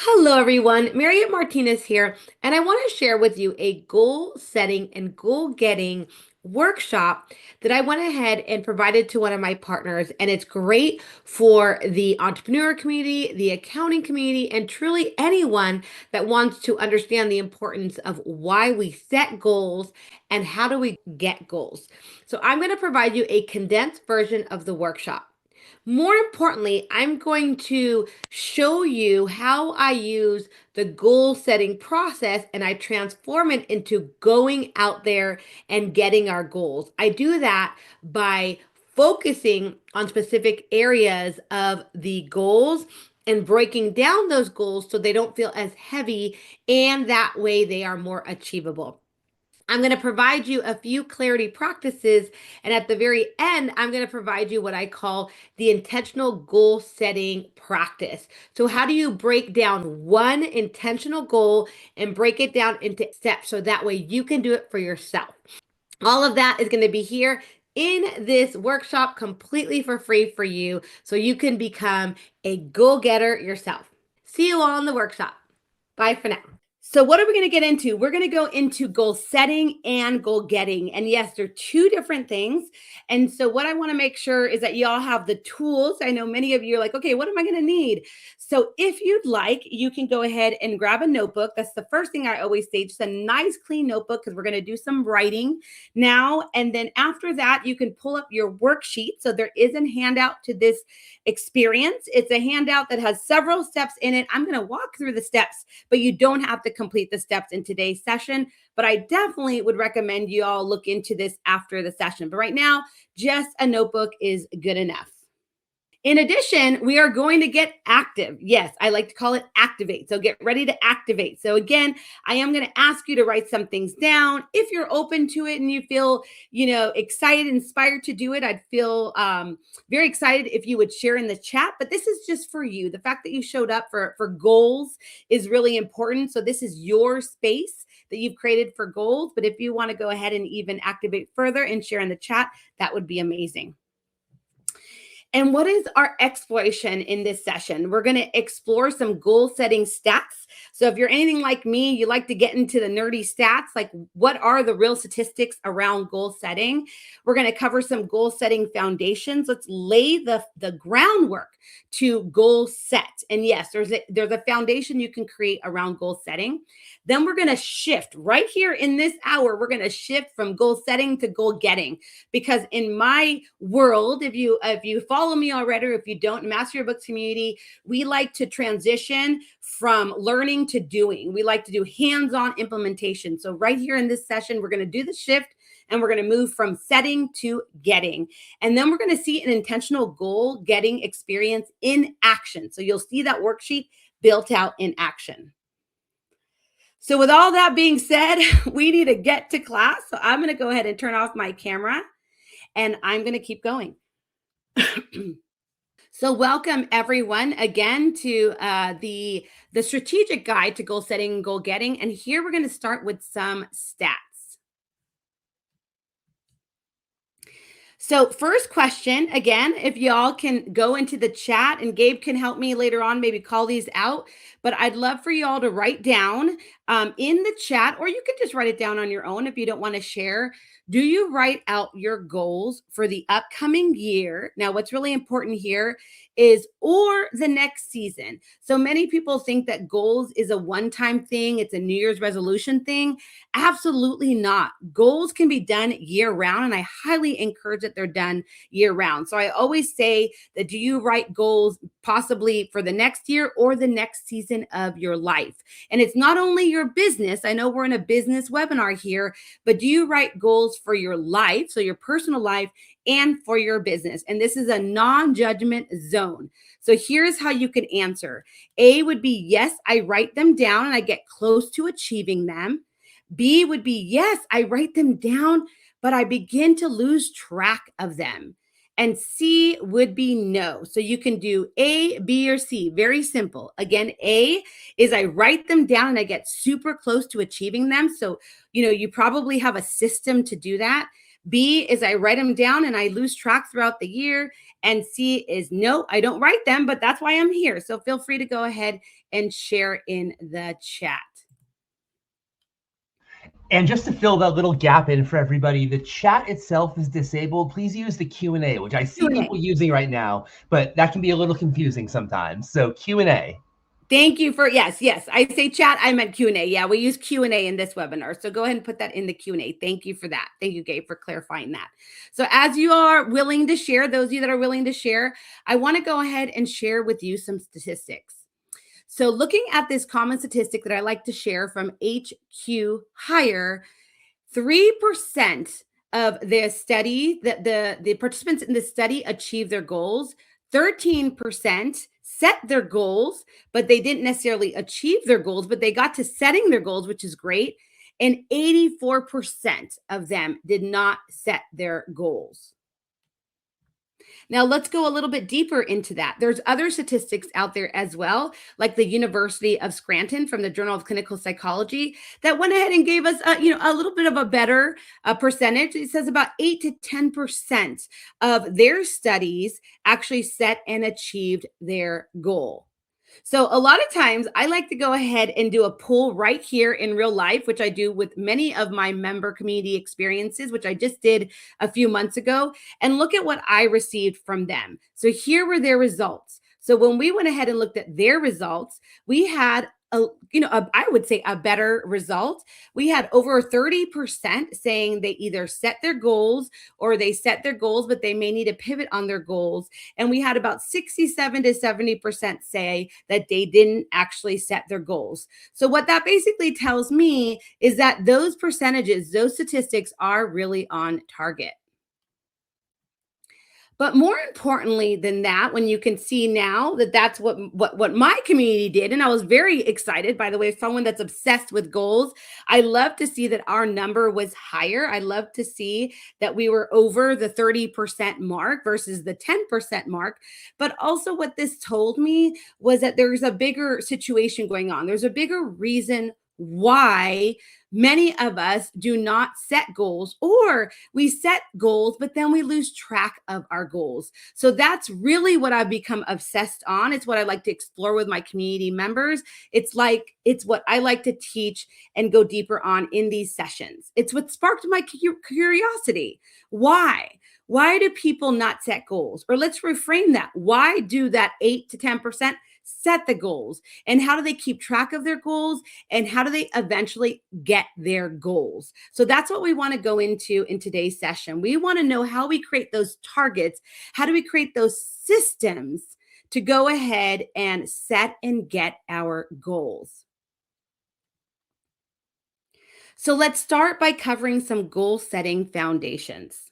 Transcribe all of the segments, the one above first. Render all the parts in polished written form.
Hello, everyone. Mariette Martinez here, and I want to share with you a goal setting and goal getting workshop that I went ahead and provided to one of my partners. And it's great for the entrepreneur community, the accounting community, and truly anyone that wants to understand the importance of why we set goals and how do we get goals. So, I'm going to provide you a condensed version of the workshop. More importantly, I'm going to show you how I use the goal setting process and I transform it into going out there and getting our goals. I do that by focusing on specific areas of the goals and breaking down those goals so they don't feel as heavy and that way they are more achievable. I'm going to provide you a few clarity practices. And at the very end, I'm going to provide you what I call the intentional goal setting practice. So, how do you break down one intentional goal and break it down into steps so that way you can do it for yourself? All of that is going to be here in this workshop completely for free for you so you can become a goal getter yourself. See you all in the workshop. Bye for now. So, what are we going to get into? We're going to go into goal setting and goal getting. And yes, they're two different things. And so, what I want to make sure is that you all have the tools. I know many of you are like, okay, what am I going to need? So, if you'd like, you can go ahead and grab a notebook. That's the first thing I always say, just a nice, clean notebook because we're going to do some writing now. And then after that, you can pull up your worksheet. So, there is a handout to this experience. It's a handout that has several steps in it. I'm going to walk through the steps, but you don't have to complete the steps in today's session. But I definitely would recommend you all look into this after the session. But right now, just a notebook is good enough. In addition, we are going to get active. Yes, I like to call it activate. So get ready to activate. So again, I am going to ask you to write some things down. If you're open to it and you feel, excited, inspired to do it, I'd feel very excited if you would share in the chat. But this is just for you. The fact that you showed up for goals is really important. So this is your space that you've created for goals. But if you want to go ahead and even activate further and share in the chat, that would be amazing. And what is our exploration in this session? We're going to explore some goal setting stats. So if you're anything like me, you like to get into the nerdy stats, like what are the real statistics around goal setting? We're going to cover some goal setting foundations. Let's lay the groundwork to goal set. And yes, there's a foundation you can create around goal setting. Then we're going to shift right here in this hour. We're going to shift from goal setting to goal getting, because in my world, if you follow me already, or if you don't, Master Your Books Community, we like to transition from learning to doing. We like to do hands-on implementation. So right here in this session, we're going to do the shift and we're going to move from setting to getting. And then we're going to see an intentional goal getting experience in action. So you'll see that worksheet built out in action. So with all that being said, we need to get to class. So I'm going to go ahead and turn off my camera and I'm going to keep going. So welcome everyone again to the strategic guide to goal setting and goal getting. And here we're going to start with some stats. So first question, again, if y'all can go into the chat and Gabe can help me later on, maybe call these out, but I'd love for y'all to write down in the chat, or you can just write it down on your own if you don't want to share. Do you write out your goals for the upcoming year? Now, what's really important here is or the next season. So many people think that goals is a one-time thing. It's a New Year's resolution thing. Absolutely not. Goals can be done year round, and I highly encourage that they're done year round. So I always say that do you write goals possibly for the next year or the next season of your life? And it's not only your business. I know we're in a business webinar here, but do you write goals for your life, so your personal life, and for your business? And this is a non-judgment zone. So here's how you can answer. A would be, yes, I write them down and I get close to achieving them. B would be, yes, I write them down, but I begin to lose track of them. And C would be no. So you can do A, B, or C. Very simple. Again, A is I write them down and I get super close to achieving them. So, you probably have a system to do that. B is I write them down and I lose track throughout the year. And C is no, I don't write them, but that's why I'm here. So feel free to go ahead and share in the chat. And just to fill that little gap in for everybody, the chat itself is disabled. Please use the Q&A, which I see people using right now, but that can be a little confusing sometimes. So Q&A. Thank you for, yes, I say chat, I meant Q&A. Yeah, we use Q&A in this webinar. So go ahead and put that in the Q&A. Thank you for that. Thank you, Gabe, for clarifying that. So as you are willing to share, those of you that are willing to share, I want to go ahead and share with you some statistics. So looking at this common statistic that I like to share from HQ Hire, 3% of the study, that the participants in the study achieved their goals. 13% set their goals, but they didn't necessarily achieve their goals, but they got to setting their goals, which is great. And 84% of them did not set their goals. Now, let's go a little bit deeper into that. There's other statistics out there as well, like the University of Scranton from the Journal of Clinical Psychology that went ahead and gave us a little bit of a better percentage. It says about 8 to 10% of their studies actually set and achieved their goal. So a lot of times I like to go ahead and do a poll right here in real life, which I do with many of my member community experiences, which I just did a few months ago, and look at what I received from them. So here were their results. So when we went ahead and looked at their results, we had I would say a better result. We had over 30% saying they either set their goals or they set their goals, but they may need to pivot on their goals. And we had about 67 to 70% say that they didn't actually set their goals. So what that basically tells me is that those percentages, those statistics are really on target. But more importantly than that, when you can see now that that's what my community did, and I was very excited, by the way, someone that's obsessed with goals, I love to see that our number was higher. I love to see that we were over the 30% mark versus the 10% mark. But also what this told me was that there's a bigger situation going on. There's a bigger reason why many of us do not set goals, or we set goals, but then we lose track of our goals. So that's really what I've become obsessed on. It's what I like to explore with my community members. It's what I like to teach and go deeper on in these sessions. It's what sparked my curiosity. Why? Why do people not set goals? Or let's reframe that. Why do that 8 to 10% set the goals? And how do they keep track of their goals? And how do they eventually get their goals? So that's what we want to go into in today's session. We want to know how we create those targets. How do we create those systems to go ahead and set and get our goals? So let's start by covering some goal setting foundations.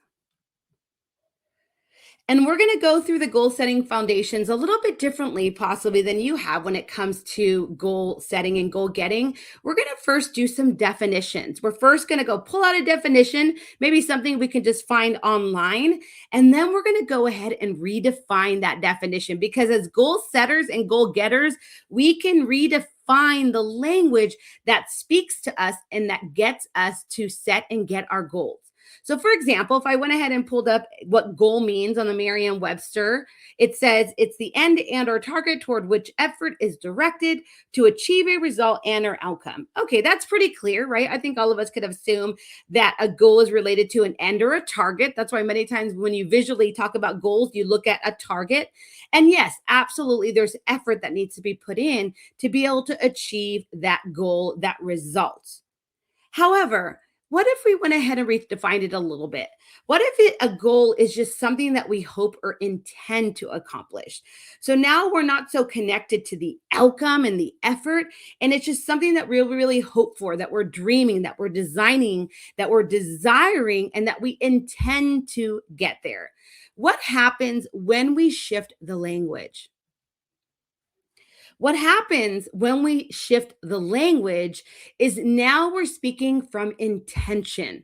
And we're going to go through the goal setting foundations a little bit differently, possibly than you have when it comes to goal setting and goal getting. We're going to first do some definitions. We're first going to go pull out a definition, maybe something we can just find online. And then we're going to go ahead and redefine that definition, because as goal setters and goal getters, we can redefine the language that speaks to us and that gets us to set and get our goals. So for example, if I went ahead and pulled up what goal means on the Merriam-Webster, it says it's the end and or target toward which effort is directed to achieve a result and or outcome. Okay, that's pretty clear, right? I think all of us could assume that a goal is related to an end or a target. That's why many times when you visually talk about goals, you look at a target. And yes, absolutely, there's effort that needs to be put in to be able to achieve that goal, that result. However, what if we went ahead and redefined it a little bit? What if a goal is just something that we hope or intend to accomplish? So now we're not so connected to the outcome and the effort, and it's just something that we really hope for, that we're dreaming, that we're designing, that we're desiring, and that we intend to get there. What happens when we shift the language? What happens when we shift the language is now we're speaking from intention.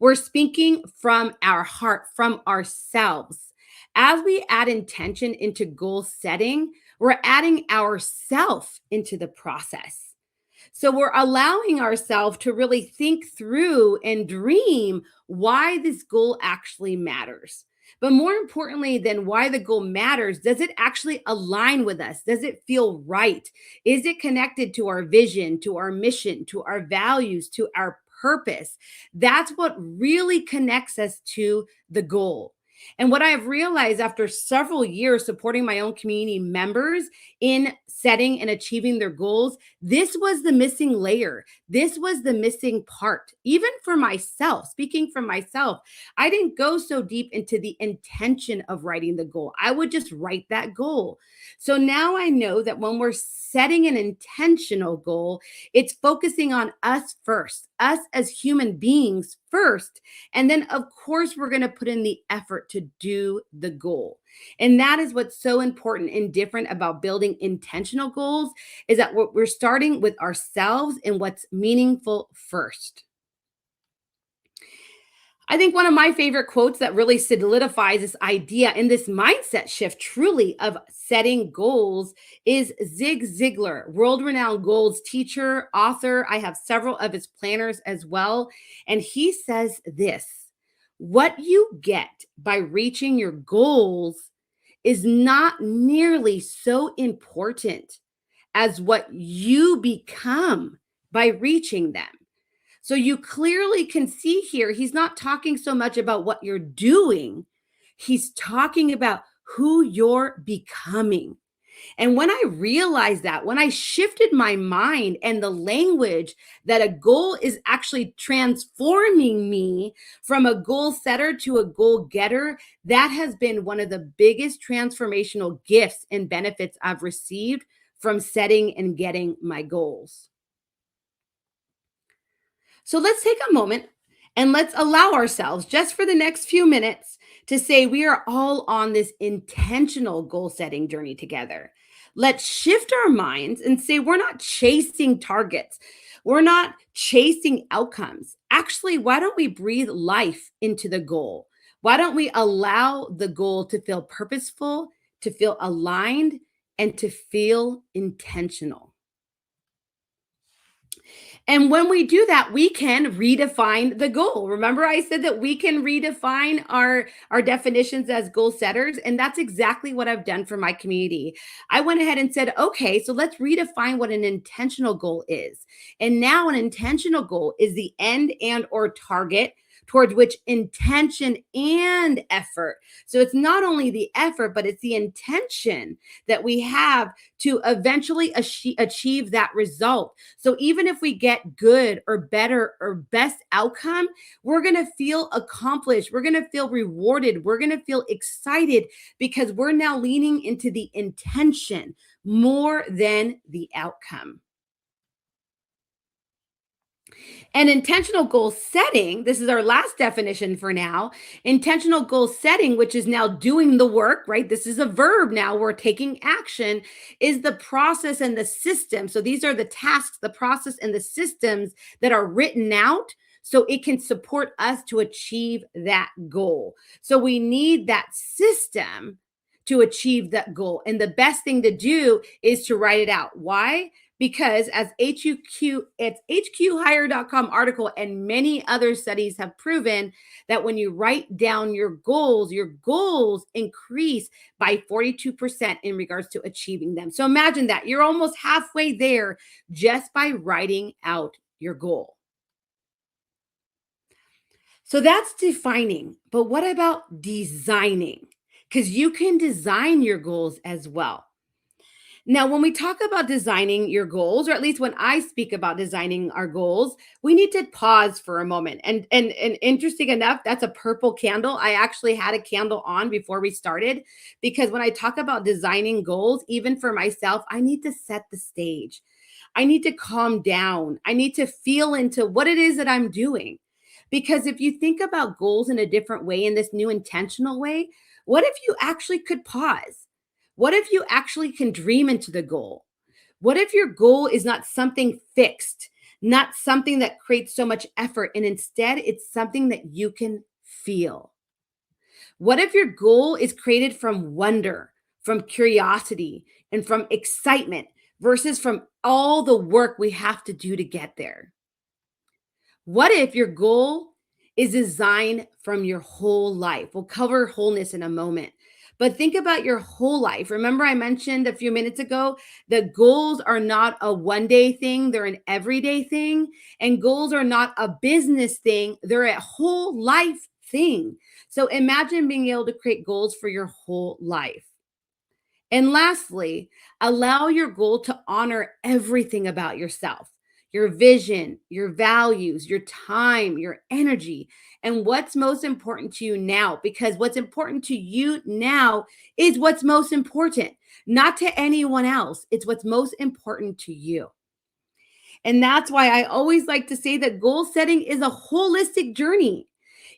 We're speaking from our heart, from ourselves. As we add intention into goal setting, we're adding ourself into the process. So we're allowing ourselves to really think through and dream why this goal actually matters. But more importantly than why the goal matters, does it actually align with us? Does it feel right? Is it connected to our vision, to our mission, to our values, to our purpose? That's what really connects us to the goal. And what I have realized after several years supporting my own community members in setting and achieving their goals, this was the missing layer. This was the missing part. Even for myself, speaking for myself, I didn't go so deep into the intention of writing the goal. I would just write that goal. So now I know that when we're setting an intentional goal, it's focusing on us first, us as human beings first. And then, of course, we're going to put in the effort to do the goal. And that is what's so important and different about building intentional goals is that we're starting with ourselves and what's meaningful first. I think one of my favorite quotes that really solidifies this idea and this mindset shift truly of setting goals is Zig Ziglar, world renowned goals teacher, author. I have several of his planners as well. And he says this: what you get by reaching your goals is not nearly so important as what you become by reaching them. So you clearly can see here, he's not talking so much about what you're doing, he's talking about who you're becoming. And when I realized that, when I shifted my mind and the language that a goal is actually transforming me from a goal setter to a goal getter, that has been one of the biggest transformational gifts and benefits I've received from setting and getting my goals. So let's take a moment and let's allow ourselves just for the next few minutes to say we are all on this intentional goal setting journey together. Let's shift our minds and say we're not chasing targets. We're not chasing outcomes. Actually, why don't we breathe life into the goal? Why don't we allow the goal to feel purposeful, to feel aligned, and to feel intentional? And when we do that, we can redefine the goal. Remember, I said that we can redefine our definitions as goal setters. And that's exactly what I've done for my community. I went ahead and said, okay, so let's redefine what an intentional goal is. And now an intentional goal is the end and or target towards which intention and effort. So it's not only the effort, but it's the intention that we have to eventually achieve that result. So even if we get good or better or best outcome, we're going to feel accomplished. We're going to feel rewarded. We're going to feel excited because we're now leaning into the intention more than the outcome. And intentional goal setting, this is our last definition for now. Intentional goal setting, which is now doing the work, right? This is a verb now. We're taking action, is the process and the system. So these are the tasks, the process, and the systems that are written out so it can support us to achieve that goal. So we need that system to achieve that goal. And the best thing to do is to write it out. Why? Because as it's hqhire.com article and many other studies have proven that when you write down your goals increase by 42% in regards to achieving them. So imagine that you're almost halfway there just by writing out your goal. So that's defining, but what about designing? Because you can design your goals as well. Now, when we talk about designing your goals, or at least when I speak about designing our goals, we need to pause for a moment. And interesting enough, that's a purple candle. I actually had a candle on before we started because when I talk about designing goals, even for myself, I need to set the stage. I need to calm down. I need to feel into what it is that I'm doing. Because if you think about goals in a different way, in this new intentional way, what if you actually could pause? What if you actually can dream into the goal? What if your goal is not something fixed, not something that creates so much effort, and instead it's something that you can feel? What if your goal is created from wonder, from curiosity, and from excitement versus from all the work we have to do to get there? What if your goal is designed from your whole life. We'll cover wholeness in a moment. But think about your whole life. Remember, I mentioned a few minutes ago that goals are not a one day thing, they're an everyday thing. And goals are not a business thing, they're a whole life thing. So imagine being able to create goals for your whole life. And lastly, allow your goal to honor everything about yourself, your vision, your values, your time, your energy, and what's most important to you now. Because what's important to you now is what's most important, not to anyone else. It's what's most important to you. And that's why I always like to say that goal setting is a holistic journey.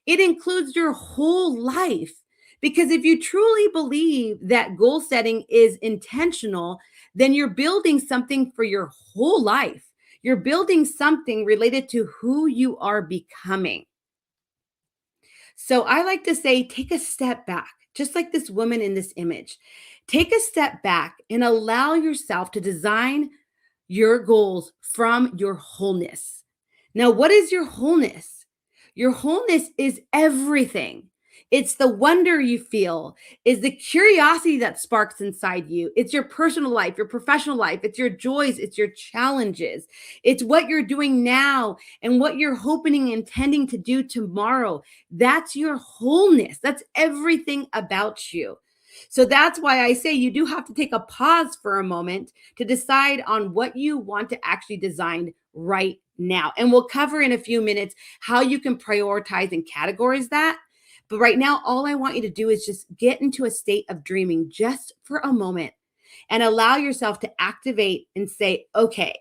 It includes your whole life. Because if you truly believe that goal setting is intentional, then you're building something for your whole life. You're building something related to who you are becoming. So I like to say, take a step back, just like this woman in this image. Take a step back and allow yourself to design your goals from your wholeness. Now, what is your wholeness? Your wholeness is everything. It's the wonder you feel, is the curiosity that sparks inside you. It's your personal life, your professional life, it's your joys, it's your challenges. It's what you're doing now and what you're hoping and intending to do tomorrow. That's your wholeness. That's everything about you. So that's why I say you do have to take a pause for a moment to decide on what you want to actually design right now. And we'll cover in a few minutes how you can prioritize and categorize that. But right now, all I want you to do is just get into a state of dreaming just for a moment and allow yourself to activate and say, okay,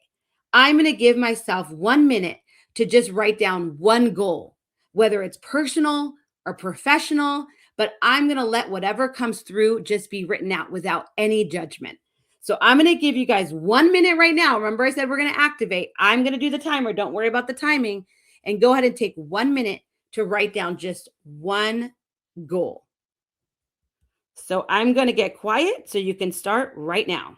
I'm going to give myself 1 minute to just write down one goal, whether it's personal or professional, but I'm going to let whatever comes through just be written out without any judgment. So I'm going to give you guys 1 minute right now. Remember, I said we're going to activate. I'm going to do the timer. Don't worry about the timing. And go ahead and take 1 minute to write down just one goal. So I'm going to get quiet so you can start right now.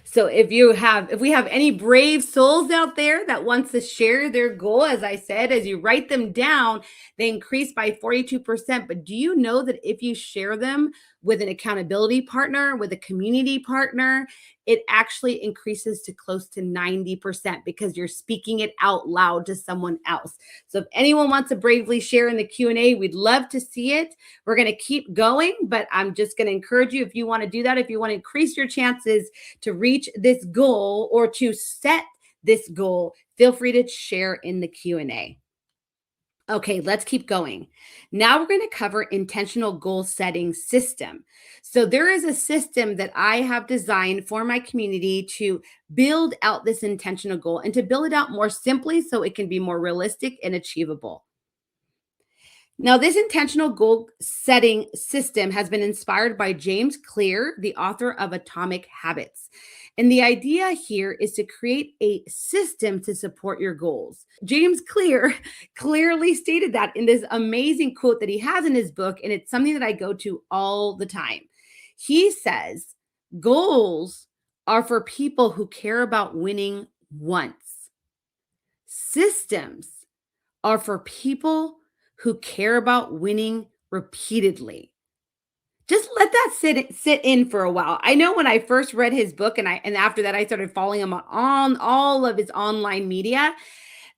So if we have any brave souls out there that wants to share their goal, as I said, as you write them down, they increase by 42%. But do you know that if you share them with an accountability partner, with a community partner, it actually increases to close to 90% because you're speaking it out loud to someone else. So if anyone wants to bravely share in the Q&A, we'd love to see it. We're going to keep going, but I'm just going to encourage you, if you want to do that, if you want to increase your chances to reach this goal or to set this goal, feel free to share in the Q&A. Okay, let's keep going. Now we're going to cover intentional goal setting system. So there is a system that I have designed for my community to build out this intentional goal and to build it out more simply so it can be more realistic and achievable. Now, this intentional goal setting system has been inspired by James Clear, the author of Atomic Habits. And the idea here is to create a system to support your goals. James Clear clearly stated that in this amazing quote that he has in his book, and it's something that I go to all the time. He says, goals are for people who care about winning once. Systems are for people who care about winning repeatedly. Just let that sit in for a while. I know when I first read his book and after that I started following him on all of his online media,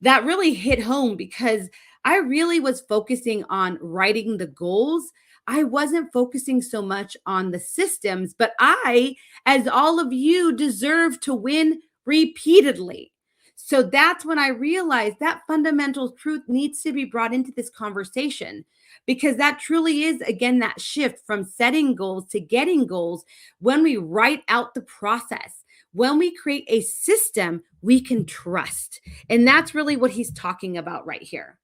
that really hit home because I really was focusing on writing the goals. I wasn't focusing so much on the systems, but I, as all of you, deserve to win repeatedly. So that's when I realized that fundamental truth needs to be brought into this conversation, because that truly is, again, that shift from setting goals to getting goals. When we write out the process, when we create a system we can trust. And that's really what he's talking about right here.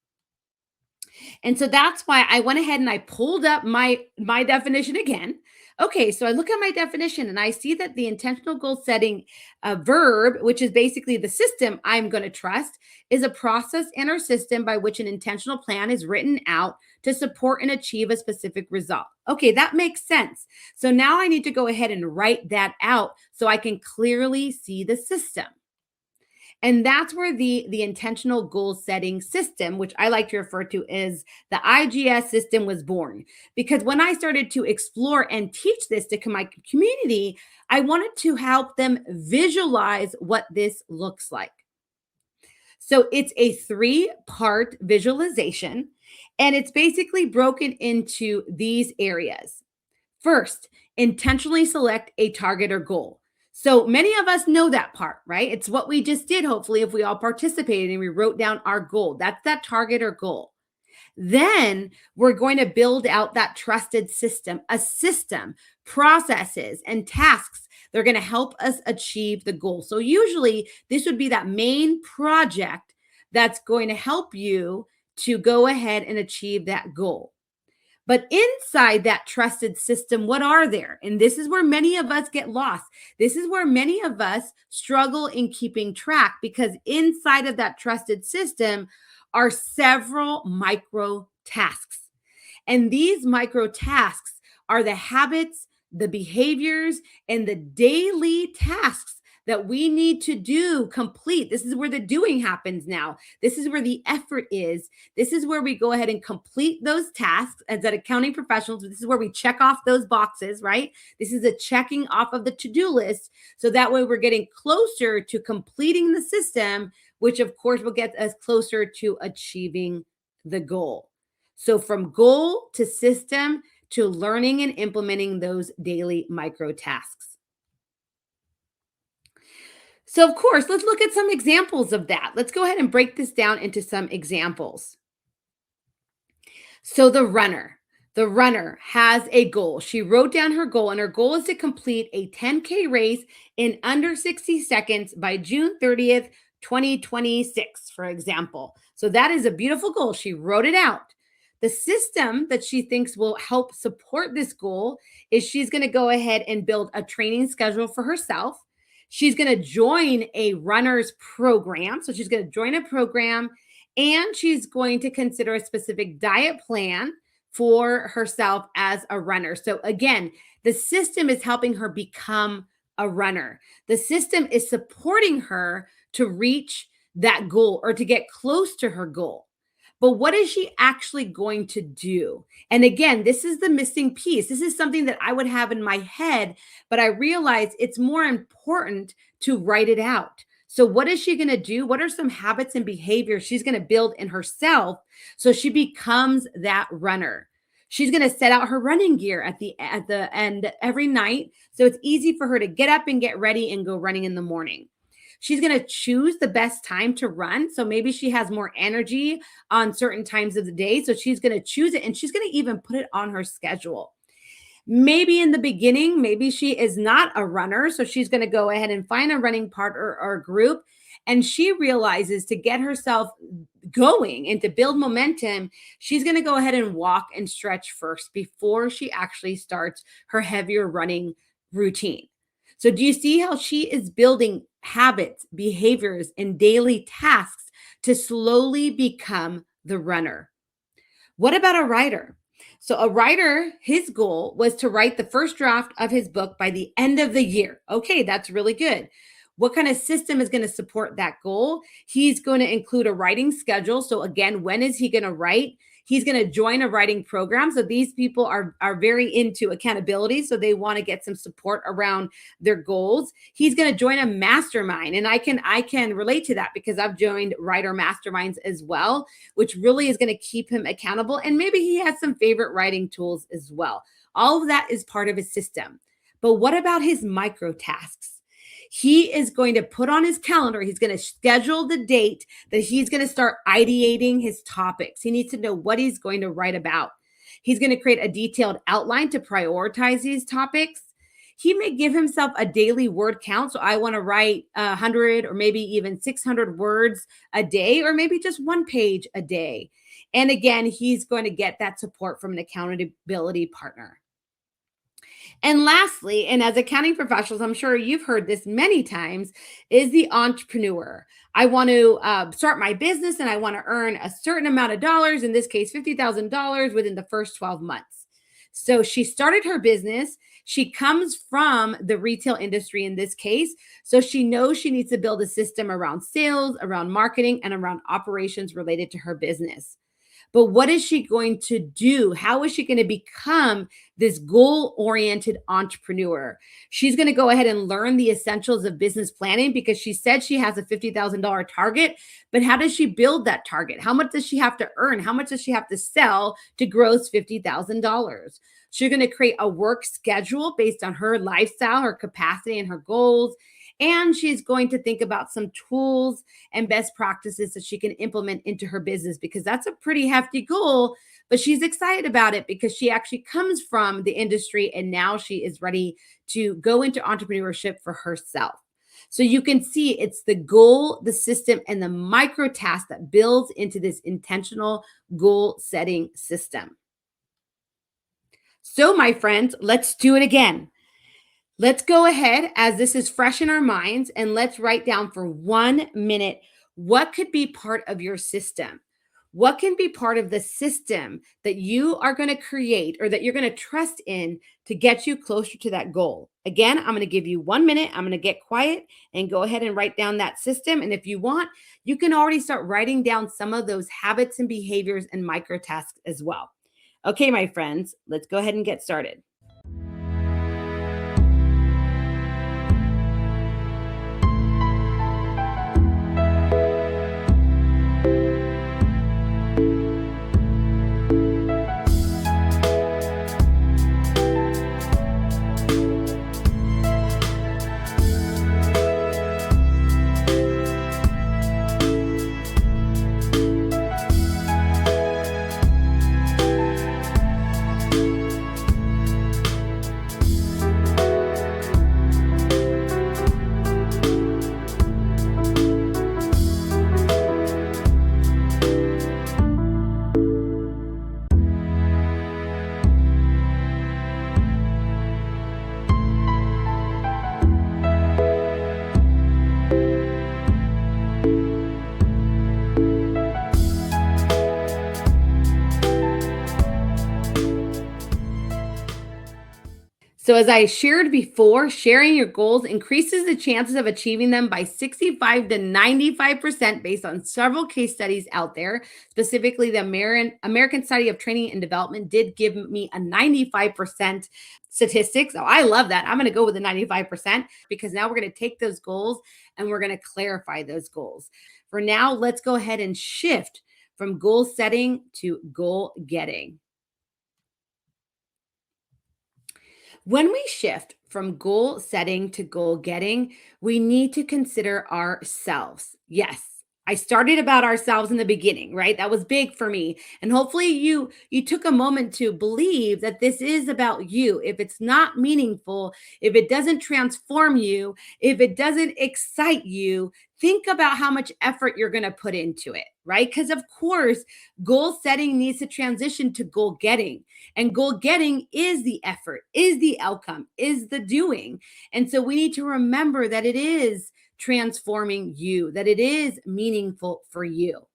And so that's why I went ahead and I pulled up my definition again. Okay, so I look at my definition and I see that the intentional goal setting verb, which is basically the system I'm going to trust, is a process and or system by which an intentional plan is written out to support and achieve a specific result. Okay, that makes sense. So now I need to go ahead and write that out so I can clearly see the system. And that's where the intentional goal setting system, which I like to refer to as the IGS system, was born. Because when I started to explore and teach this to my community, I wanted to help them visualize what this looks like. So it's a 3-part visualization, and it's basically broken into these areas. First, intentionally select a target or goal. So many of us know that part, right? It's what we just did, hopefully, if we all participated and we wrote down our goal. That's that target or goal. Then we're going to build out that trusted system, a system, processes, and tasks. They're going to help us achieve the goal. So usually this would be that main project that's going to help you to go ahead and achieve that goal. But inside that trusted system, what are there? And this is where many of us get lost. This is where many of us struggle in keeping track, because inside of that trusted system are several micro tasks. And these micro tasks are the habits, the behaviors, and the daily tasks that we need to do complete. This is where the doing happens now. This is where the effort is. This is where we go ahead and complete those tasks as that accounting professionals. This is where we check off those boxes, right? This is a checking off of the to-do list. So that way we're getting closer to completing the system, which of course will get us closer to achieving the goal. So from goal to system to learning and implementing those daily micro tasks. So, of course, let's look at some examples of that. Let's go ahead and break this down into some examples. So, the runner has a goal. She wrote down her goal, and her goal is to complete a 10K race in under 60 seconds by June 30th, 2026, for example. So, that is a beautiful goal. She wrote it out. The system that she thinks will help support this goal is she's going to go ahead and build a training schedule for herself. She's going to join a runner's program. So she's going to join a program, and she's going to consider a specific diet plan for herself as a runner. So again, the system is helping her become a runner. The system is supporting her to reach that goal or to get close to her goal. But what is she actually going to do? And again, this is the missing piece. This is something that I would have in my head, but I realize it's more important to write it out. So what is she going to do? What are some habits and behaviors she's going to build in herself so she becomes that runner? She's going to set out her running gear at the end every night, so it's easy for her to get up and get ready and go running in the morning. She's going to choose the best time to run. So maybe she has more energy on certain times of the day. So she's going to choose it, and she's going to even put it on her schedule. Maybe in the beginning, maybe she is not a runner. So she's going to go ahead and find a running partner or group. And she realizes to get herself going and to build momentum, she's going to go ahead and walk and stretch first before she actually starts her heavier running routine. So do you see how she is building habits, behaviors, and daily tasks to slowly become the runner? What about a writer? So a writer, his goal was to write the first draft of his book by the end of the year. Okay, that's really good. What kind of system is going to support that goal? He's going to include a writing schedule. So again, when is he going to write? He's going to join a writing program. So these people are very into accountability. So they want to get some support around their goals. He's going to join a mastermind. And I can relate to that because I've joined writer masterminds as well, which really is going to keep him accountable. And maybe he has some favorite writing tools as well. All of that is part of his system. But what about his micro tasks? He is going to put on his calendar, he's going to schedule the date that he's going to start ideating his topics. He needs to know what he's going to write about. He's going to create a detailed outline to prioritize these topics. He may give himself a daily word count. So I want to write 100 or maybe even 600 words a day, or maybe just one page a day. And again, he's going to get that support from an accountability partner. And lastly, and as accounting professionals, I'm sure you've heard this many times, is the entrepreneur. I want to start my business and I want to earn a certain amount of dollars, in this case, $50,000 within the first 12 months. So she started her business. She comes from the retail industry in this case. So she knows she needs to build a system around sales, around marketing, and around operations related to her business. But what is she going to do? How is she going to become this goal-oriented entrepreneur? She's going to go ahead and learn the essentials of business planning because she said she has a $50,000 target. But how does she build that target? How much does she have to earn? How much does she have to sell to gross $50,000? She's going to create a work schedule based on her lifestyle, her capacity, and her goals. And she's going to think about some tools and best practices that she can implement into her business, because that's a pretty hefty goal, but she's excited about it because she actually comes from the industry and now she is ready to go into entrepreneurship for herself. So you can see it's the goal, the system, and the micro task that builds into this intentional goal setting system. So my friends, let's do it again. Let's go ahead, as this is fresh in our minds, and let's write down for 1 minute what could be part of your system. What can be part of the system that you are going to create or that you're going to trust in to get you closer to that goal? Again, I'm going to give you 1 minute. I'm going to get quiet and go ahead and write down that system. And if you want, you can already start writing down some of those habits and behaviors and micro tasks as well. Okay, my friends, let's go ahead and get started. So as I shared before, sharing your goals increases the chances of achieving them by 65 to 95% based on several case studies out there. Specifically, the American Society of Training and Development did give me a 95% statistic. So I love that. I'm going to go with the 95% because now we're going to take those goals and we're going to clarify those goals. For now, let's go ahead and shift from goal setting to goal getting. When we shift from goal setting to goal getting, we need to consider ourselves. Yes, I started about ourselves in the beginning, right? That was big for me. And hopefully you took a moment to believe that this is about you. If it's not meaningful, if it doesn't transform you, if it doesn't excite you, think about how much effort you're going to put into it, right? Because of course, goal setting needs to transition to goal getting. And goal getting is the effort, is the outcome, is the doing. And so we need to remember that it is transforming you, that it is meaningful for you.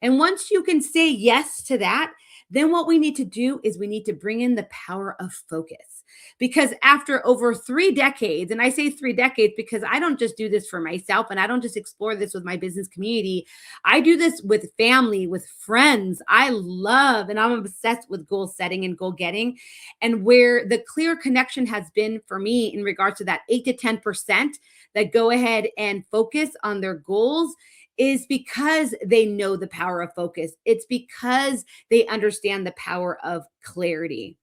And once you can say yes to that, then what we need to do is we need to bring in the power of focus. Because after over 3 decades, and I say 3 decades because I don't just do this for myself and I don't just explore this with my business community. I do this with family, with friends. I love and I'm obsessed with goal setting and goal getting. And where the clear connection has been for me in regards to that 8 to 10% that go ahead and focus on their goals is because they know the power of focus. It's because they understand the power of clarity.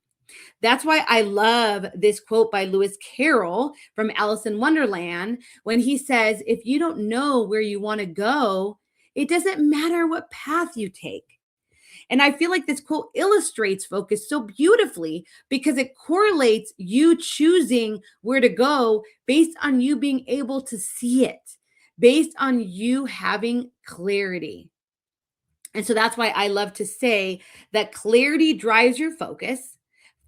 That's why I love this quote by Lewis Carroll from Alice in Wonderland when he says, if you don't know where you want to go, it doesn't matter what path you take. And I feel like this quote illustrates focus so beautifully because it correlates you choosing where to go based on you being able to see it, based on you having clarity. And so that's why I love to say that clarity drives your focus.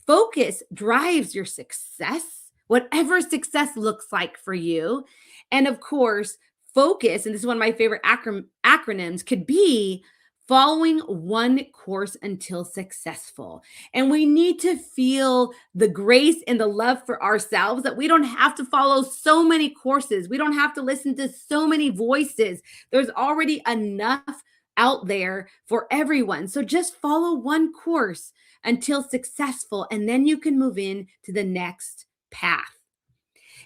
Focus drives your success, whatever success looks like for you. And of course, focus, and this is one of my favorite acronyms, could be following one course until successful. And we need to feel the grace and the love for ourselves that we don't have to follow so many courses. We don't have to listen to so many voices. There's already enough out there for everyone. So just follow one course until successful, and then you can move in to the next path.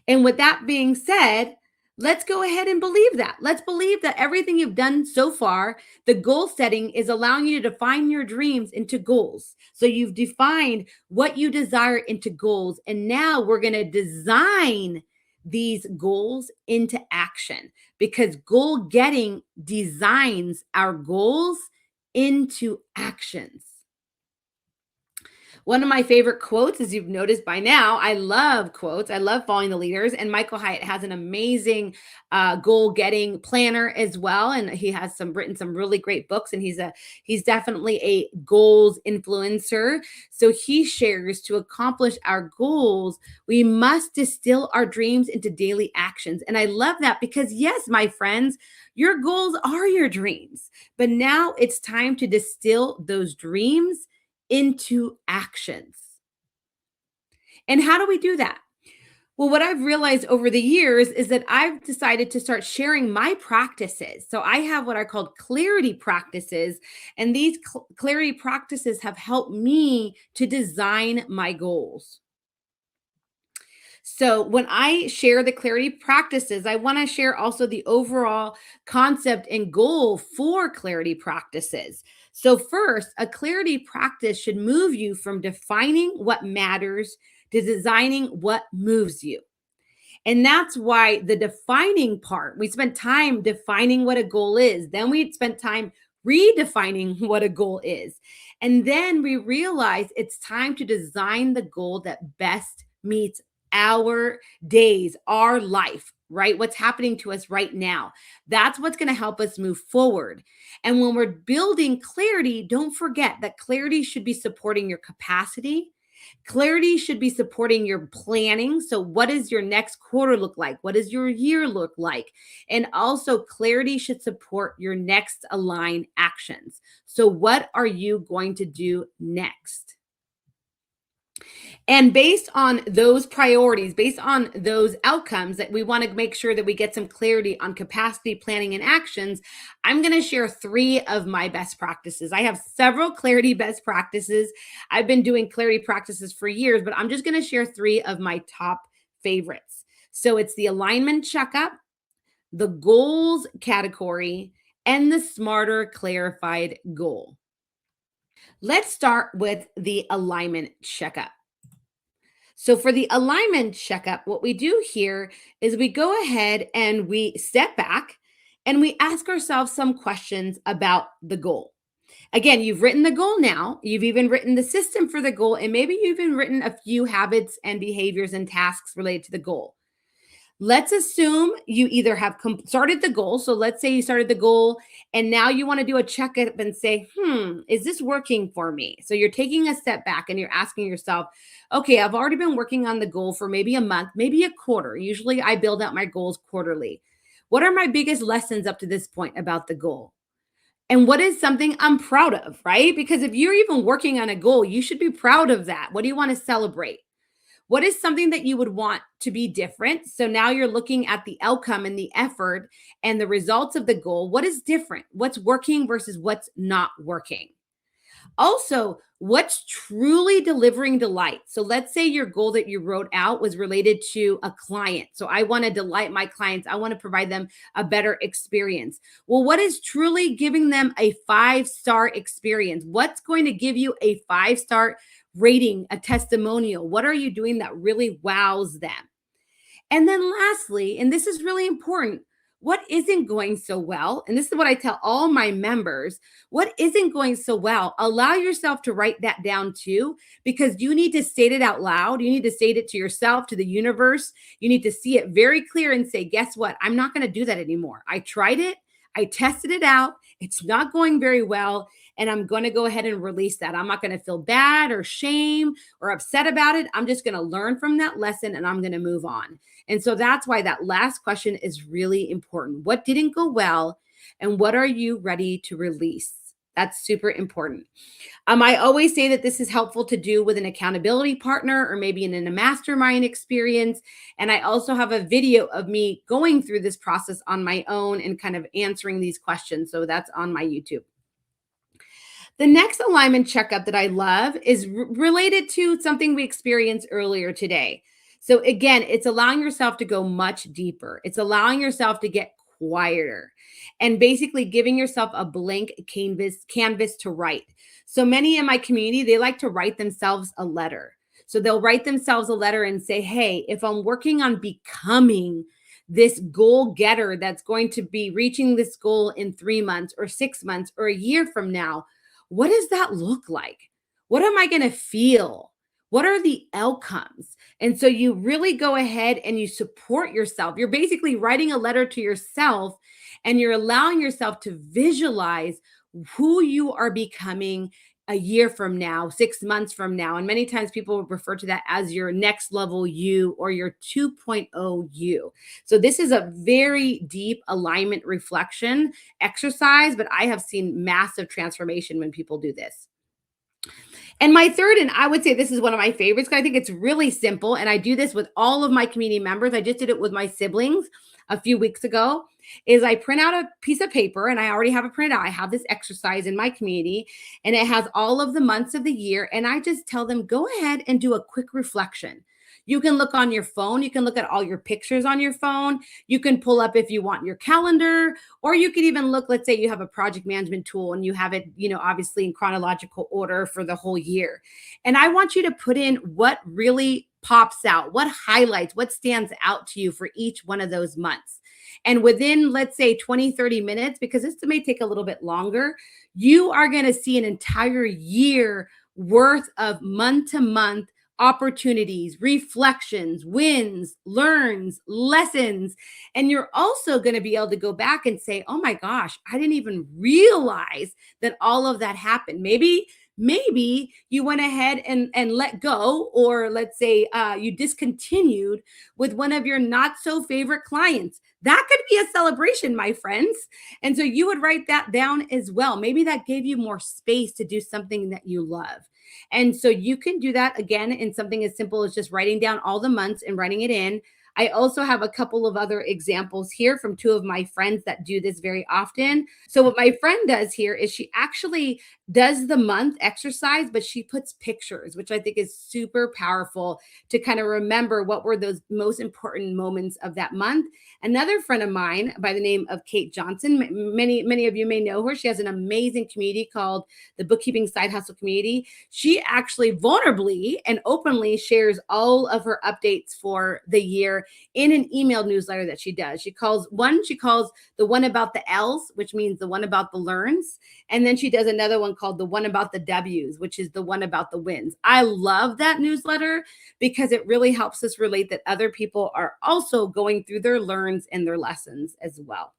And with that being said, let's go ahead and believe that. Let's believe that everything you've done so far, the goal setting is allowing you to define your dreams into goals. So you've defined what you desire into goals. And now we're going to design these goals into action because goal getting designs our goals into actions. One of my favorite quotes, as you've noticed by now, I love quotes. I love following the leaders. And Michael Hyatt has an amazing goal-getting planner as well, and he has written some really great books. And he's definitely a goals influencer. So he shares to accomplish our goals, we must distill our dreams into daily actions. And I love that because yes, my friends, your goals are your dreams, but now it's time to distill those dreams into actions. And how do we do that? Well, what I've realized over the years is that I've decided to start sharing my practices. So I have what are called clarity practices, and these clarity practices have helped me to design my goals. So when I share the clarity practices, I want to share also the overall concept and goal for clarity practices. So first, a clarity practice should move you from defining what matters to designing what moves you. And that's why the defining part, we spent time defining what a goal is. Then we spent time redefining what a goal is. And then we realize it's time to design the goal that best meets our days, our life, right? What's happening to us right now. That's what's going to help us move forward. And when we're building clarity, don't forget that clarity should be supporting your capacity. Clarity should be supporting your planning. So, what does your next quarter look like? What does your year look like? And also, clarity should support your next aligned actions. So, what are you going to do next? And based on those priorities, based on those outcomes that we want to make sure that we get some clarity on capacity, planning, and actions, I'm going to share 3 of my best practices. I have several clarity best practices. I've been doing clarity practices for years, but I'm just going to share 3 of my top favorites. So it's the alignment checkup, the goals category, and the smarter clarified goal. Let's start with the alignment checkup. So for the alignment checkup, what we do here is we go ahead and we step back and we ask ourselves some questions about the goal. Again, you've written the goal now, you've even written the system for the goal, and maybe you've even written a few habits and behaviors and tasks related to the goal. Let's assume you either have started the goal. So let's say you started the goal and now you want to do a checkup and say, is this working for me? So you're taking a step back and you're asking yourself, okay, I've already been working on the goal for maybe a month, maybe a quarter. Usually I build out my goals quarterly. What are my biggest lessons up to this point about the goal? And what is something I'm proud of, right? Because if you're even working on a goal, you should be proud of that. What do you want to celebrate? What is something that you would want to be different? So now you're looking at the outcome and the effort and the results of the goal. What is different? What's working versus what's not working? Also, what's truly delivering delight? So let's say your goal that you wrote out was related to a client. So I want to delight my clients. I want to provide them a better experience. Well, what is truly giving them a 5-star experience? What's going to give you a 5-star rating, a testimonial? What are you doing that really wows them? And then lastly, and this is really important, what isn't going so well? And this is what I tell all my members, what isn't going so well? Allow yourself to write that down too, because you need to state it out loud. You need to state it to yourself, to the universe. You need to see it very clear and say, guess what? I'm not going to do that anymore. I tried it. I tested it out. It's not going very well. And I'm going to go ahead and release that. I'm not going to feel bad or shame or upset about it. I'm just going to learn from that lesson and I'm going to move on. And so that's why that last question is really important. What didn't go well? And what are you ready to release? That's super important. I always say that this is helpful to do with an accountability partner or maybe in a mastermind experience. And I also have a video of me going through this process on my own and kind of answering these questions. So that's on my YouTube. The next alignment checkup that I love is related to something we experienced earlier today. So again, it's allowing yourself to go much deeper. It's allowing yourself to get quieter and basically giving yourself a blank canvas to write. So many in my community, they like to write themselves a letter. So they'll write themselves a letter and say, hey, if I'm working on becoming this goal getter that's going to be reaching this goal in 3 months or 6 months or a year from now, what does that look like? What am I going to feel? What are the outcomes? And so you really go ahead and you support yourself. You're basically writing a letter to yourself and you're allowing yourself to visualize who you are becoming a year from now, 6 months from now. And many times people refer to that as your next level you or your 2.0 you. So this is a very deep alignment reflection exercise, but I have seen massive transformation when people do this. And my third, and I would say this is one of my favorites because I think it's really simple. And I do this with all of my community members. I just did it with my siblings a few weeks ago. Is I print out a piece of paper and I already have it printed out. I have this exercise in my community and it has all of the months of the year. And I just tell them, go ahead and do a quick reflection. You can look on your phone. You can look at all your pictures on your phone. You can pull up if you want your calendar, or you could even look, let's say you have a project management tool and you have it, obviously in chronological order for the whole year. And I want you to put in what really pops out, what highlights, what stands out to you for each one of those months. And within, let's say 20, 30 minutes, because this may take a little bit longer, you are going to see an entire year worth of month to month opportunities, reflections, wins, learns, lessons. And you're also going to be able to go back and say, oh my gosh, I didn't even realize that all of that happened. Maybe you went ahead and let go, or let's say you discontinued with one of your not so favorite clients. That could be a celebration, my friends. And so you would write that down as well. Maybe that gave you more space to do something that you love. And so you can do that again in something as simple as just writing down all the months and writing it in. I also have a couple of other examples here from two of my friends that do this very often. So what my friend does here is she actually does the month exercise, but she puts pictures, which I think is super powerful to kind of remember what were those most important moments of that month. Another friend of mine by the name of Kate Johnson, many of you may know her. She has an amazing community called the Bookkeeping Side Hustle Community. She actually vulnerably and openly shares all of her updates for the year in an email newsletter that she does. She calls the one about the L's, which means the one about the learns. And then she does another one called the one about the W's, which is the one about the wins. I love that newsletter because it really helps us relate that other people are also going through their learns and their lessons as well.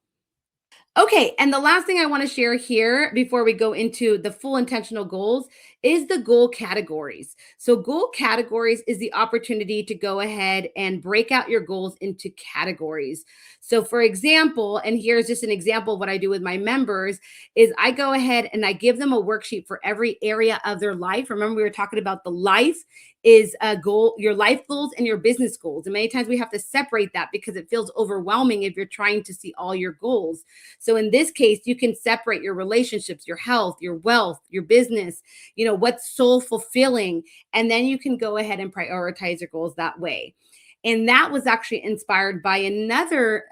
Okay, and the last thing I want to share here before we go into the full intentional goals is the goal categories. So, goal categories is the opportunity to go ahead and break out your goals into categories. So, for example, and here's just an example of what I do with my members is I go ahead and I give them a worksheet for every area of their life. Remember, we were talking about the life is a goal, your life goals and your business goals. And many times we have to separate that because it feels overwhelming if you're trying to see all your goals. So in this case, you can separate your relationships, your health, your wealth, your business, what's soul fulfilling. And then you can go ahead and prioritize your goals that way. And that was actually inspired by another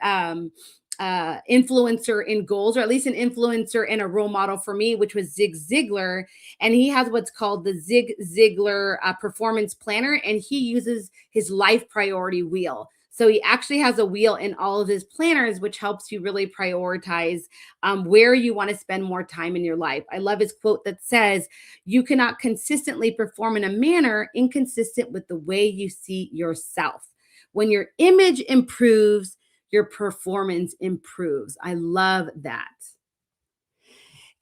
influencer in goals, or at least an influencer and a role model for me, which was Zig Ziglar. And he has what's called the Zig Ziglar performance planner, and he uses his life priority wheel. So he actually has a wheel in all of his planners, which helps you really prioritize where you want to spend more time in your life. I love his quote that says, "You cannot consistently perform in a manner inconsistent with the way you see yourself. When your image improves, your performance improves." I love that.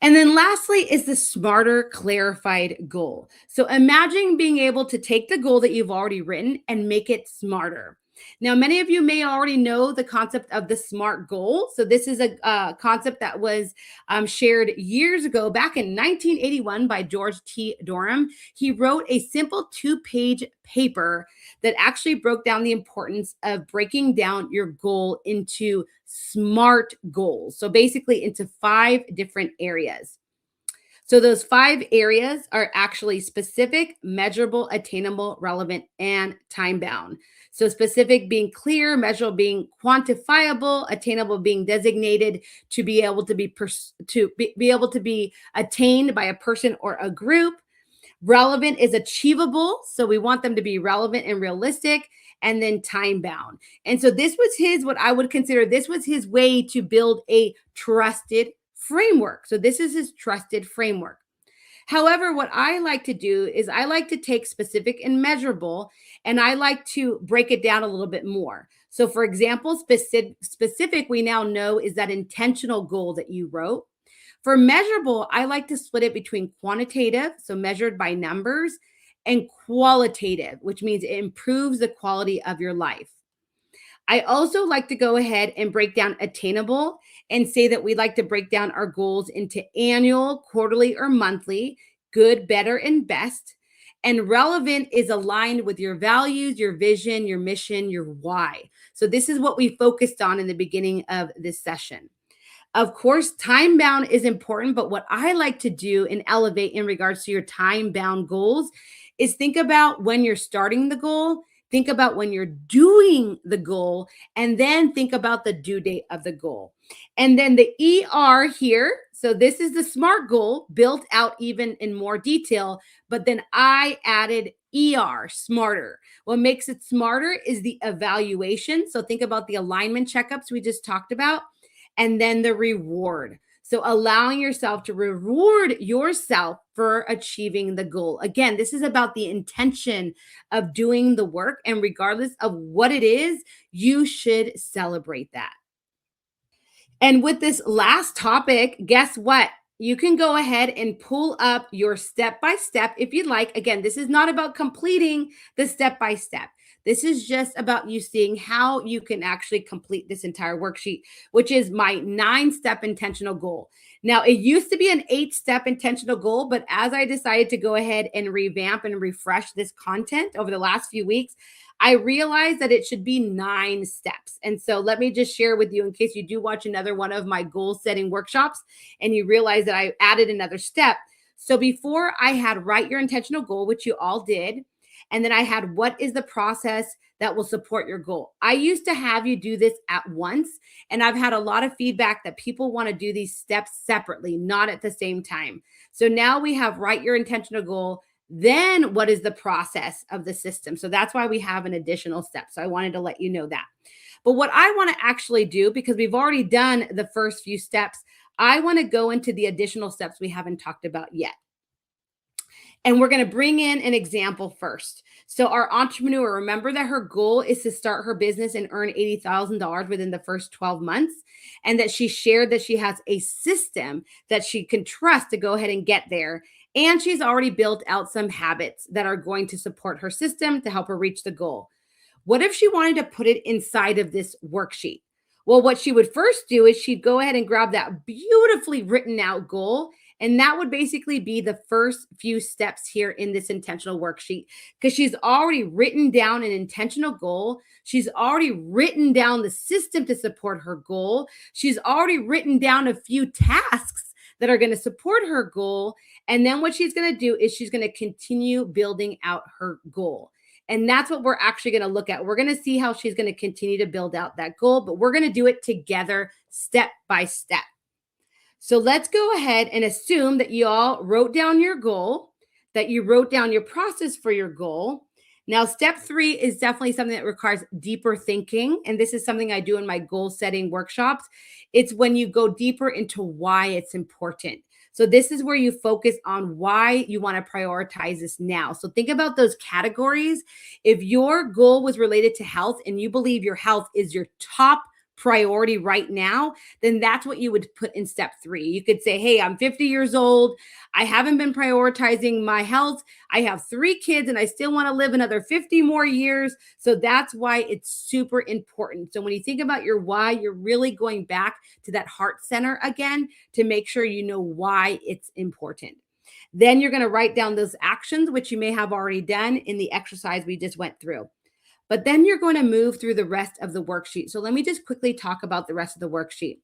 And then lastly is the smarter clarified goal. So imagine being able to take the goal that you've already written and make it smarter. Now, many of you may already know the concept of the SMART goal. So this is a concept that was shared years ago, back in 1981 by George T. Durham. He wrote a simple 2-page paper that actually broke down the importance of breaking down your goal into SMART goals. So basically into 5 different areas. So those 5 areas are actually specific, measurable, attainable, relevant, and time bound. So specific being clear, measurable being quantifiable, attainable being designated to be able to be able to be attained by a person or a group. Relevant is achievable, so we want them to be relevant and realistic, and then time bound. And so this was what I would consider, this was his way to build a trusted framework. So this is his trusted framework. However, what I like to do is I like to take specific and measurable, and I like to break it down a little bit more. So for example, specific we now know is that intentional goal that you wrote. For measurable, I like to split it between quantitative, so measured by numbers, and qualitative, which means it improves the quality of your life. I also like to go ahead and break down attainable and say that we like to break down our goals into annual, quarterly, or monthly, good, better, and best. And relevant is aligned with your values, your vision, your mission, your why. So this is what we focused on in the beginning of this session. Of course, time bound is important, but what I like to do and elevate in regards to your time bound goals is think about when you're starting the goal, think about when you're doing the goal, and then think about the due date of the goal. And then the ER here, so this is the SMART goal built out even in more detail, but then I added ER, smarter. What makes it smarter is the evaluation. So think about the alignment checkups we just talked about, and then the reward. So allowing yourself to reward yourself for achieving the goal. Again, this is about the intention of doing the work. And regardless of what it is, you should celebrate that. And with this last topic, guess what? You can go ahead and pull up your step by step if you'd like. Again, this is not about completing the step by step. This is just about you seeing how you can actually complete this entire worksheet, which is my 9-step intentional goal. Now, it used to be an 8-step intentional goal, but as I decided to go ahead and revamp and refresh this content over the last few weeks, I realized that it should be 9 steps. And so let me just share with you in case you do watch another one of my goal setting workshops and you realize that I added another step. So before I had write your intentional goal, which you all did. And then I had what is the process that will support your goal. I used to have you do this at once. And I've had a lot of feedback that people want to do these steps separately, not at the same time. So now we have write your intentional goal. Then what is the process of the system? So that's why we have an additional step. So I wanted to let you know that. But what I want to actually do, because we've already done the first few steps, I want to go into the additional steps we haven't talked about yet. And we're going to bring in an example first. So our entrepreneur, remember that her goal is to start her business and earn $80,000 within the first 12 months. And that she shared that she has a system that she can trust to go ahead and get there. And she's already built out some habits that are going to support her system to help her reach the goal. What if she wanted to put it inside of this worksheet? Well, what she would first do is she'd go ahead and grab that beautifully written out goal. And that would basically be the first few steps here in this intentional worksheet because she's already written down an intentional goal. She's already written down the system to support her goal. She's already written down a few tasks that are going to support her goal. And then what she's going to do is she's going to continue building out her goal. And that's what we're actually going to look at. We're going to see how she's going to continue to build out that goal, but we're going to do it together step by step. So let's go ahead and assume that you all wrote down your goal, that you wrote down your process for your goal. Now, step 3 is definitely something that requires deeper thinking. And this is something I do in my goal setting workshops. It's when you go deeper into why it's important. So this is where you focus on why you want to prioritize this now. So think about those categories. If your goal was related to health and you believe your health is your top priority right now, then that's what you would put in step 3. You could say, hey, I'm 50 years old. I haven't been prioritizing my health. I have 3 kids and I still want to live another 50 more years. So that's why it's super important. So when you think about your why, you're really going back to that heart center again to make sure you know why it's important. Then you're going to write down those actions, which you may have already done in the exercise we just went through. But then you're going to move through the rest of the worksheet. So let me just quickly talk about the rest of the worksheet.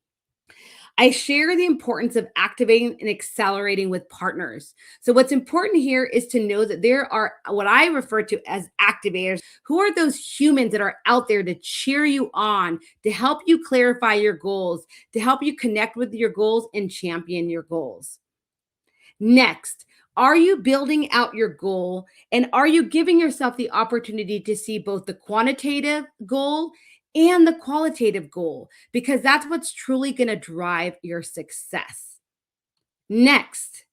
I share the importance of activating and accelerating with partners. So what's important here is to know that there are what I refer to as activators. Who are those humans that are out there to cheer you on, to help you clarify your goals, to help you connect with your goals and champion your goals? Next, are you building out your goal and are you giving yourself the opportunity to see both the quantitative goal and the qualitative goal? Because that's what's truly going to drive your success. Next,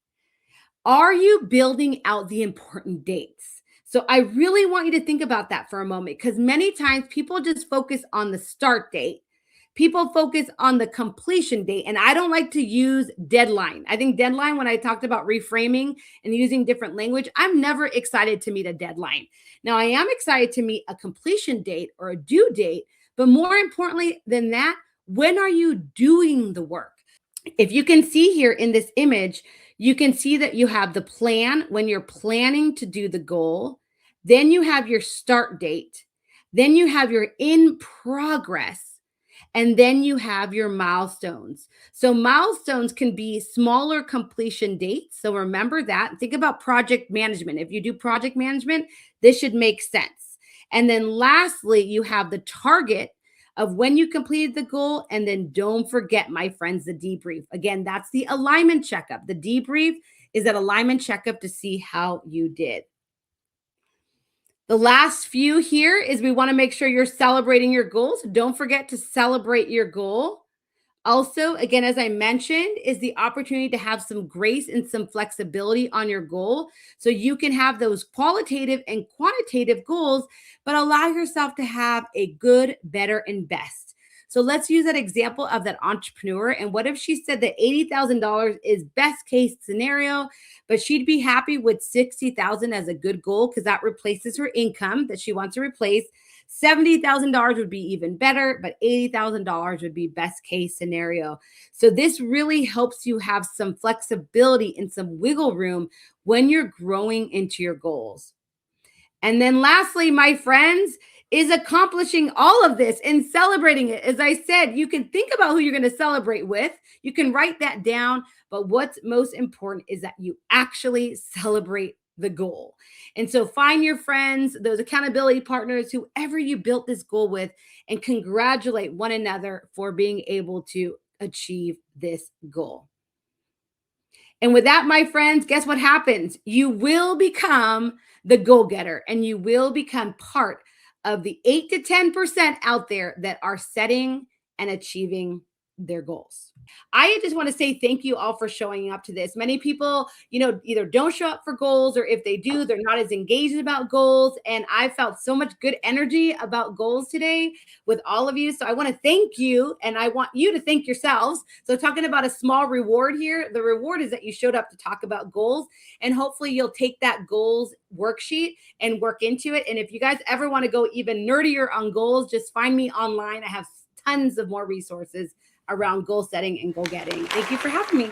are you building out the important dates? So I really want you to think about that for a moment because many times people just focus on the start date. People focus on the completion date. And I don't like to use deadline. I think deadline, when I talked about reframing and using different language, I'm never excited to meet a deadline. Now, I am excited to meet a completion date or a due date. But more importantly than that, when are you doing the work? If you can see here in this image, you can see that you have the plan when you're planning to do the goal. Then you have your start date. Then you have your in progress. And then you have your milestones. So milestones can be smaller completion dates. So remember that. Think about project management. If you do project management, this should make sense. And then lastly, you have the target of when you completed the goal. And then don't forget, my friends, the debrief. Again, that's the alignment checkup. The debrief is that alignment checkup to see how you did. The last few here is we want to make sure you're celebrating your goals. Don't forget to celebrate your goal. Also, again, as I mentioned, is the opportunity to have some grace and some flexibility on your goal so you can have those qualitative and quantitative goals, but allow yourself to have a good, better, and best. So let's use that example of that entrepreneur. And what if she said that $80,000 is best case scenario, but she'd be happy with 60,000 as a good goal because that replaces her income that she wants to replace. $70,000 would be even better, but $80,000 would be best case scenario. So this really helps you have some flexibility and some wiggle room when you're growing into your goals. And then lastly, my friends, is accomplishing all of this and celebrating it. As I said, you can think about who you're going to celebrate with. You can write that down. But what's most important is that you actually celebrate the goal. And so find your friends, those accountability partners, whoever you built this goal with, and congratulate one another for being able to achieve this goal. And with that, my friends, guess what happens? You will become the goal getter and you will become part of the 8 to 10% out there that are setting and achieving their goals. I just want to say thank you all for showing up to this. Many people, either don't show up for goals, or if they do, they're not as engaged about goals. And I felt so much good energy about goals today with all of you. So I want to thank you, and I want you to thank yourselves. So talking about a small reward here, the reward is that you showed up to talk about goals, and hopefully you'll take that goals worksheet and work into it. And if you guys ever want to go even nerdier on goals, just find me online. I have tons of more resources around goal setting and goal getting. Thank you for having me.